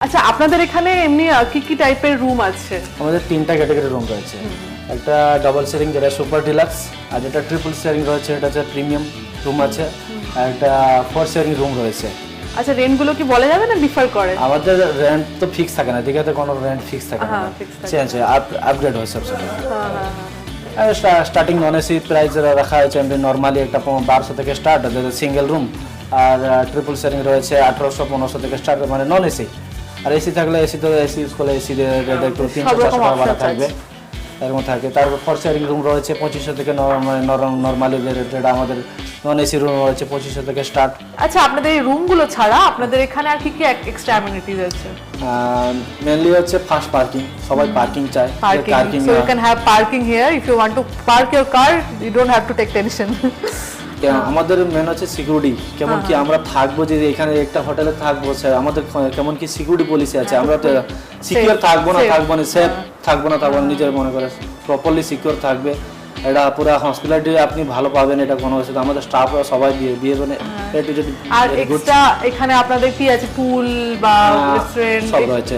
আচ্ছা আপনাদের এখানে এমনি কি কি টাইপের রুম আছে? আমাদের তিনটা ক্যাটাগরি রুম রয়েছে। একটা ডাবল শেয়ারিং যেটা সুপার ডিলাক্স, আর যেটা ট্রিপল শেয়ারিং রয়েছে এটা হচ্ছে প্রিমিয়াম রুম আছে, আর একটা ফোর শেয়ারিং রুম রয়েছে। আচ্ছা রেন্টগুলো কি বলা যাবে না ডিফার করে? আমাদের রেন্ট তো ফিক্স থাকে না, দীঘাতে কোনো রেন্ট ফিক্স থাকে না, চেঞ্জ হয়, আপগ্রেড হয় সবসময়। স্টার্টিং নন এসি প্রাইস রাখা হয়েছে এমনি নর্মালি একটা 1200 থেকে স্টার্ট, যেটা সিঙ্গেল রুম, আর ট্রিপল শেয়ারিং রয়েছে 1800-1500 থেকে স্টার্ট, মানে নন এসি। আর এসি থাকলে এসি তো এসি ইউজ করলে এসি একটু 300-400 টাকা ভাড়া থাকবে, এরকম থাকে। তারপর ফোর শেয়ারিং রুম রয়েছে 2500 থেকে, নর্মালি যেটা আমাদের নন এসি রুম রয়েছে 2500 থেকে স্টার্ট। আচ্ছা আপনাদের এই রুমগুলো ছাড়া আপনাদের এখানে আর কি কি এক্সট্রা অ্যামিনিটিজ আছে? মেইনলি হচ্ছে ফাস্ট পার্কিং, সবাই পার্কিং চায়, parking, so you can have parking here if you want to park your car, you don't have to take tension. আমাদের মেন হচ্ছে সিকিউরিটি, কেমন কি আমরা থাকবো, যে এখানে একটা হোটেলে থাকবো স্যার, আমাদের কেমন কি সিকিউরিটি পলিসি আছে, আমরা তো সিকিউর থাকবো না সেফ থাকবো না, নিজের মনে করে প্রপারলি সিকিউর থাকবে। এটা পুরো হসপিটালিটি আপনি ভালো পাবেন, এটা কোনো কিছু আমাদের স্টাফরা সবাই দিয়ে মানে আর এক্সট্রা এখানে আপনাদের কি আছে, পুল বা রেস্টুরেন্ট সব রয়েছে।